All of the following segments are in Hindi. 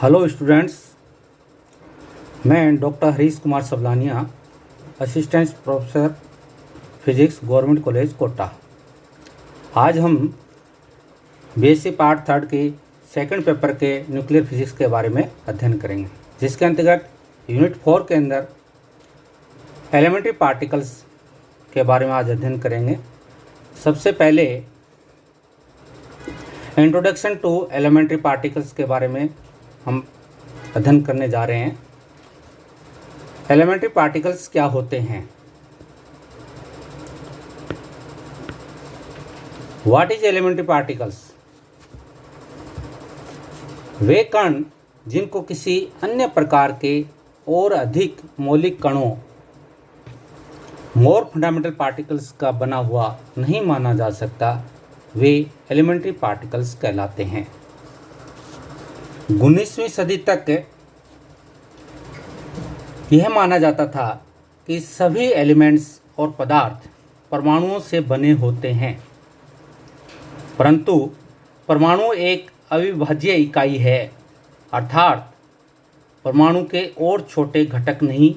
हेलो स्टूडेंट्स, मैं doctor Harish Kumar Sablania, assistant professor physics, government college Kota. आज हम बीएससी पार्ट थर्ड के सेकंड पेपर के न्यूक्लियर फिजिक्स के बारे में अध्ययन करेंगे, जिसके अंतर्गत यूनिट 4 के अंदर एलिमेंट्री पार्टिकल्स के बारे में आज अध्ययन करेंगे। सबसे पहले इंट्रोडक्शन टू एलिमेंट्री पार्टिकल्स के बारे में हम अध्ययन करने जा रहे हैं। एलिमेंट्री पार्टिकल्स क्या होते हैं? What is elementary particles? वे कण जिनको किसी अन्य प्रकार के और अधिक मौलिक कणों मोर फंडामेंटल पार्टिकल्स का बना हुआ नहीं माना जा सकता, वे एलिमेंट्री पार्टिकल्स कहलाते हैं। 19वीं सदी तक यह माना जाता था कि सभी एलिमेंट्स और पदार्थ परमाणुओं से बने होते हैं, परंतु परमाणु एक अविभाज्य इकाई है, अर्थात परमाणु के और छोटे घटक नहीं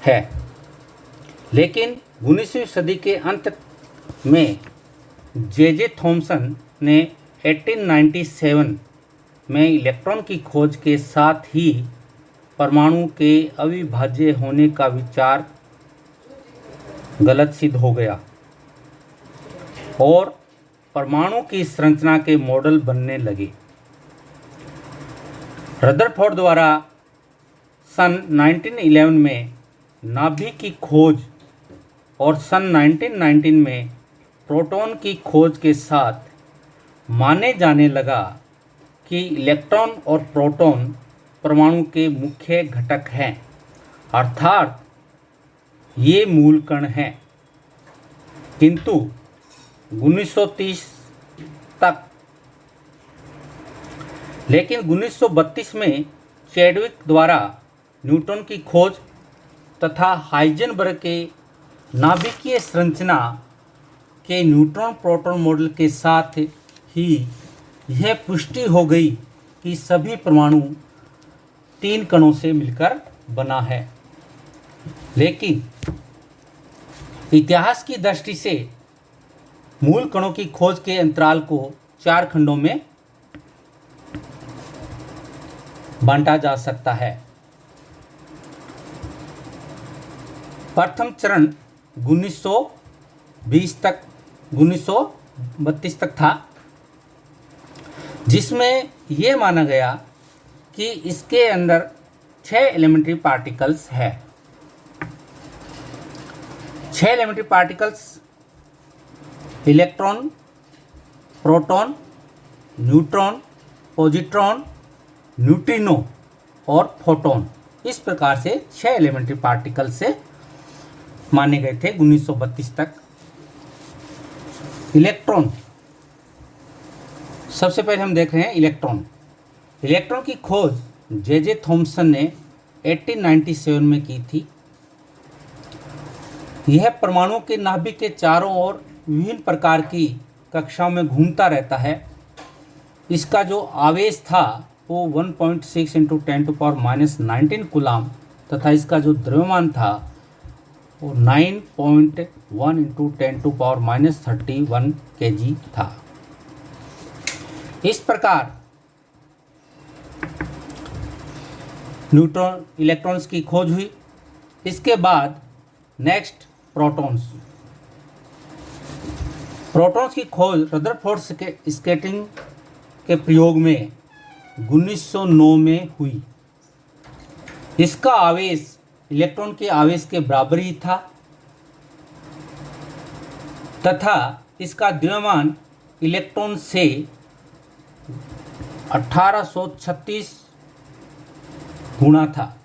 है। लेकिन 19वीं सदी के अंत में जे थॉमसन ने 1897 में इलेक्ट्रॉन की खोज के साथ ही परमाणु के अविभाज्य होने का विचार गलत सिद्ध हो गया और परमाणु की संरचना के मॉडल बनने लगे। रदरफोर्ड द्वारा सन 1911 में नाभिक की खोज और सन 1919 में प्रोटॉन की खोज के साथ माने जाने लगा कि इलेक्ट्रॉन और प्रोटॉन परमाणु के मुख्य घटक हैं, अर्थात ये मूल कण हैं। किंतु 1930 तक, लेकिन 1932 में चैडविक द्वारा न्यूटन की खोज तथा हाइजेनबर्ग के नाभिकीय संरचना के न्यूट्रॉन प्रोटॉन मॉडल के साथ ही यह पुष्टि हो गई कि सभी परमाणु 3 कणों से मिलकर बना है। लेकिन इतिहास की दृष्टि से मूल कणों की खोज के अंतराल को 4 खंडों में बांटा जा सकता है। प्रथम चरण 1932 तक था, जिसमें यह माना गया कि इसके अंदर 6 एलिमेंट्री पार्टिकल्स है। 6 elementary particles electron, proton, neutron, positron, neutrino और फोटॉन, इस प्रकार से 6 एलिमेंट्री पार्टिकल्स से माने गए थे 1932 तक। इलेक्ट्रॉन, सबसे पहले हम देख रहे हैं इलेक्ट्रॉन। इलेक्ट्रॉन की खोज जे थॉमसन ने 1897 में की थी। यह परमाणु के नाभिक के चारों ओर विभिन्न प्रकार की कक्षाओं में घूमता रहता है। इसका जो आवेश था वो 1.6 × 10⁻⁻19 कूलाम तथा इसका जो द्रव्यमान था वो 9.1 × 10⁻31 kg था। इस प्रकार न्यूट्रॉन इलेक्ट्रॉन्स की खोज हुई। इसके बाद नेक्स्ट प्रोटॉन्स की खोज रदरफोर्ड स्कैटरिंग के प्रयोग में 1909 में हुई। इसका आवेश इलेक्ट्रॉन के आवेश के बराबर ही था तथा इसका द्रव्यमान इलेक्ट्रॉन से 1836 गुना था।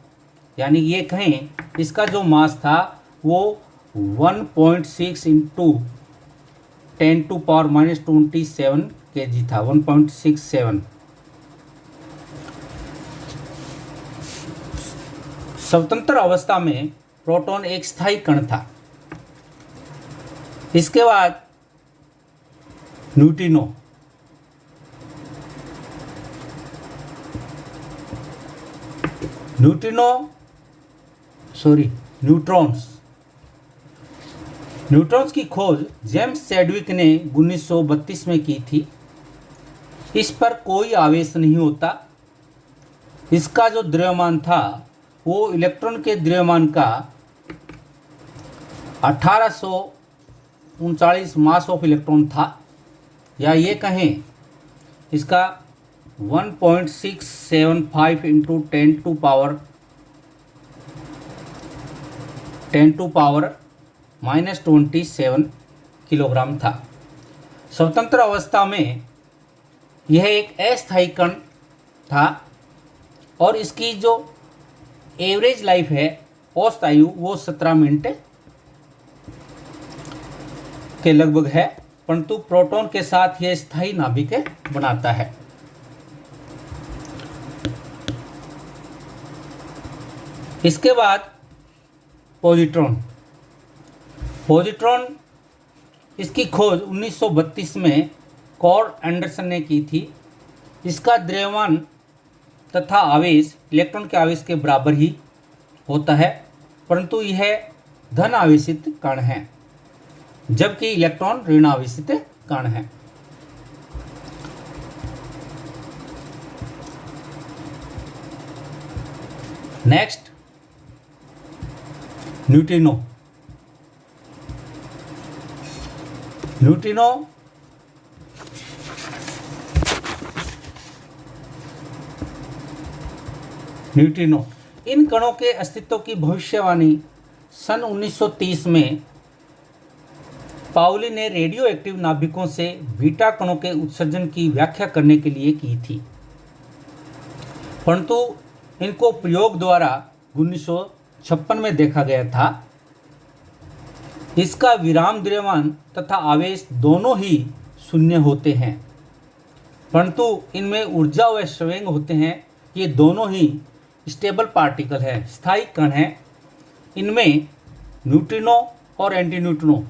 यानी ये कहें इसका जो मास था वो 1.6 × 10⁻27 kg था, 1.67। स्वतंत्र अवस्था में प्रोटॉन एक स्थायी कण था। इसके बाद न्यूट्रिनो न्यूट्रॉन्स की खोज जेम्स चैडविक ने 1932 में की थी। इस पर कोई आवेश नहीं होता। इसका जो द्रव्यमान था वो इलेक्ट्रॉन के द्रव्यमान का 1839 मास ऑफ इलेक्ट्रॉन था, या ये कहें इसका 1.675 इंटू 10⁻⁻⁻27 किलोग्राम था। स्वतंत्र अवस्था में यह एक अस्थायी कण था और इसकी जो एवरेज लाइफ है, औसत आयु, वो 17 मिनट के लगभग है, परंतु प्रोटॉन के साथ यह स्थायी नाभिक बनाता है। इसके बाद पॉजिट्रॉन इसकी खोज 1932 में कॉर्ड एंडरसन ने की थी। इसका द्रव्यमान तथा आवेश इलेक्ट्रॉन के आवेश के बराबर ही होता है, परंतु यह धन आवेशित कण है जबकि इलेक्ट्रॉन ऋण आवेशित कण है। नेक्स्ट, न्यूट्रिनो इन कणों के अस्तित्व की भविष्यवाणी सन 1930 में पाउली ने रेडियो एक्टिव नाभिकों से बीटा कणों के उत्सर्जन की व्याख्या करने के लिए की थी, परंतु इनको प्रयोग द्वारा 1956 में देखा गया था। इसका विराम द्रव्यमान तथा आवेश दोनों ही शून्य होते हैं, परंतु इनमें ऊर्जा व संवेग होते हैं। ये दोनों ही स्टेबल पार्टिकल है, स्थायी कण है। इनमें न्यूट्रिनो और एंटी न्यूट्रिनो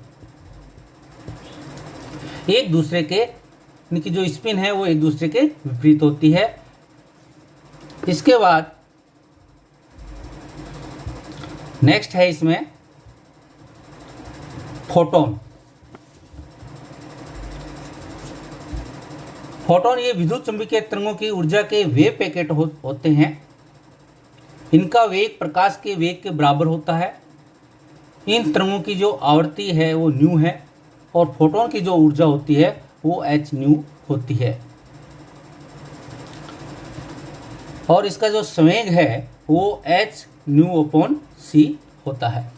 एक दूसरे के, इनकी जो स्पिन है वो एक दूसरे के विपरीत होती है। इसके बाद नेक्स्ट है इसमें फोटोन। ये विद्युत चुंबकीय तरंगों की ऊर्जा के वेव पैकेट होते हैं। इनका वेग प्रकाश के वेग के बराबर होता है। इन तरंगों की जो आवृत्ति है वो न्यू है और फोटोन की जो ऊर्जा होती है वो h न्यू होती है, और इसका जो संवेग है वो h न्यू अपॉन c होता है।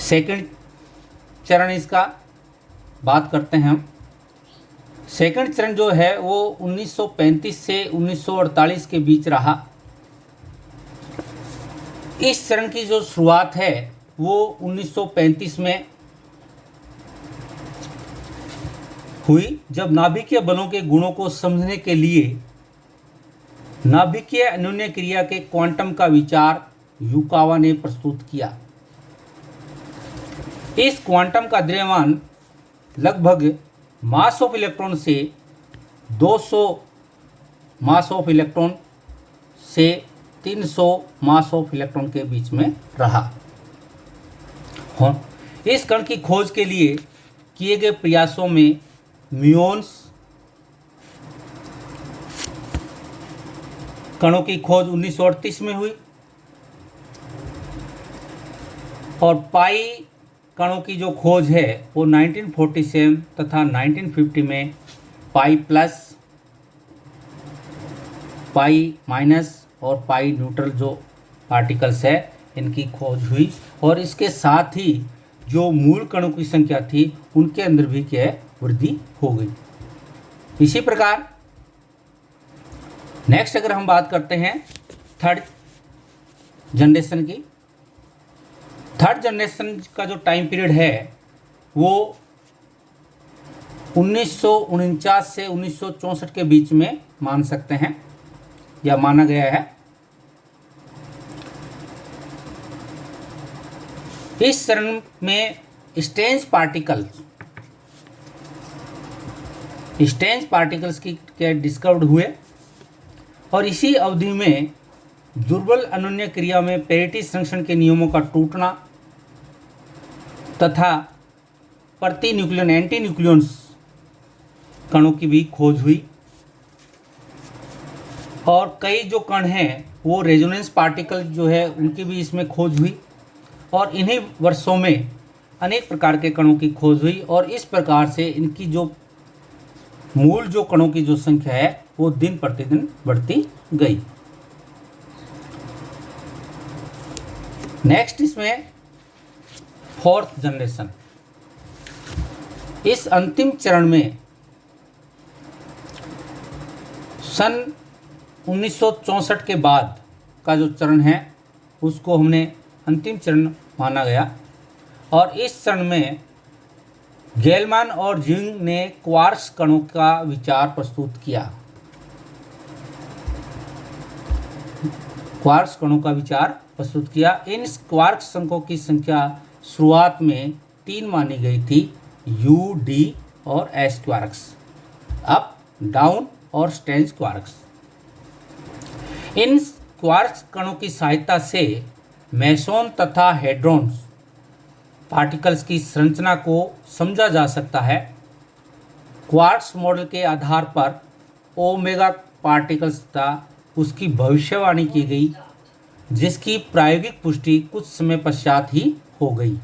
सेकंड चरण इसका बात करते हैं हम। सेकंड चरण जो है वो 1935 से 1948 के बीच रहा। इस चरण की जो शुरुआत है वो 1935 में हुई, जब नाभिकीय बलों के गुणों को समझने के लिए नाभिकीय अन्योन्य क्रिया के क्वांटम का विचार युकावा ने प्रस्तुत किया। इस क्वांटम का द्रव्यमान लगभग मास ऑफ इलेक्ट्रॉन से 200 मास ऑफ इलेक्ट्रॉन से 300 मास ऑफ इलेक्ट्रॉन के बीच में रहा। इस कण की खोज के लिए किए गए प्रयासों में म्यून्स कणों की खोज 1938 में हुई और पाई कणों की जो खोज है वो 1947 तथा 1950 में पाई प्लस, पाई माइनस और पाई न्यूट्रल जो पार्टिकल्स है इनकी खोज हुई, और इसके साथ ही जो मूल कणों की संख्या थी उनके अंदर भी क्या है, वृद्धि हो गई। इसी प्रकार नेक्स्ट अगर हम बात करते हैं थर्ड जनरेशन की, थर्ड जनरेशन का जो टाइम पीरियड है वो 1949 से 1964 के बीच में मान सकते हैं या माना गया है। इस चरण में स्ट्रेंज पार्टिकल्स की क्या डिस्कवर्ड हुए और इसी अवधि में दुर्बल अनन्य क्रिया में पेरिटी संश्लेषण के नियमों का टूटना तथा प्रति न्यूक्लियन एंटी न्यूक्लियंस कणों की भी खोज हुई और कई जो कण हैं वो रेजोनेंस पार्टिकल जो है उनकी भी इसमें खोज हुई और इन्हीं वर्षों में अनेक प्रकार के कणों की खोज हुई और इस प्रकार से इनकी जो मूल जो कणों की जो संख्या है वो दिन प्रतिदिन बढ़ती गई। नेक्स्ट इसमें फोर्थ जनरेशन। इस अंतिम चरण में सन 1964 के बाद का जो चरण है उसको हमने अंतिम चरण माना गया और इस चरण में गेलमान और जिंग ने क्वार्क्स कणों का विचार प्रस्तुत किया। क्वार्क्स कणों का विचार प्रस्तुत किया। इन क्वार्क्स संख्यों की संख्या शुरुआत में 3 मानी गई थी, यू, डी और एस क्वार्क्स, अप, डाउन और स्ट्रेंज क्वार्क्स। इन क्वार्क्स कणों की सहायता से मेसोन तथा हेड्रॉन्स पार्टिकल्स की संरचना को समझा जा सकता है। क्वार्ट्ज मॉडल के आधार पर ओमेगा पार्टिकल्स तथा उसकी भविष्यवाणी की गई, जिसकी प्रायोगिक पुष्टि कुछ समय पश्चात ही हो गई।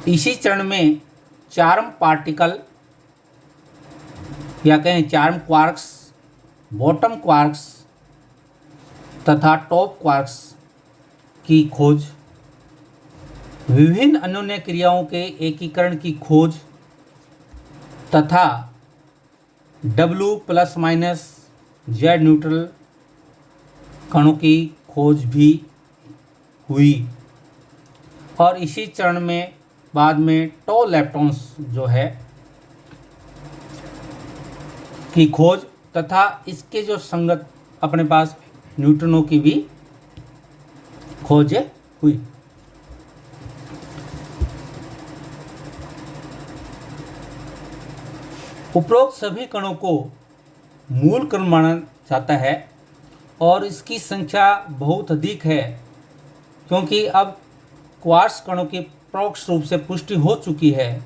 इसी चरण में चार्म पार्टिकल या कहें चार्म क्वार्क्स, बॉटम क्वार्क्स तथा टॉप क्वार्क्स की खोज, विभिन्न अन्योन्य क्रियाओं के एकीकरण की खोज तथा W+- Z न्यूट्रल कणों की खोज भी हुई और इसी चरण में बाद में टॉ लेप्टॉन्स जो है की खोज तथा इसके जो संगत अपने पास न्यूट्रॉनों की भी खोज हुई। उपरोक्त सभी कणों को मूल कण माना जाता है और इसकी संख्या बहुत अधिक है क्योंकि अब क्वार्क्स कणों की परोक्ष रूप से पुष्टि हो चुकी है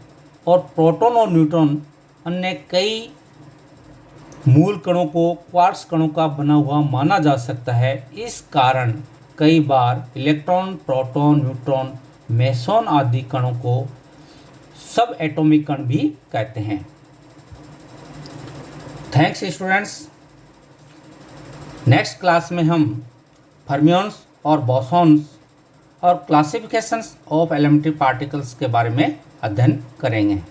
और प्रोटॉन और न्यूट्रॉन अन्य कई मूल कणों को क्वार्क्स कणों का बना हुआ माना जा सकता है। इस कारण कई बार इलेक्ट्रॉन, प्रोटॉन, न्यूट्रॉन, मेसोन आदि कणों को सब एटॉमिक कण भी कहते हैं। Thanks students. नेक्स्ट क्लास में हम फर्मियंस और बोसॉन्स और क्लासिफिकेशंस ऑफ एलिमेंट्री पार्टिकल्स के बारे में अध्ययन करेंगे।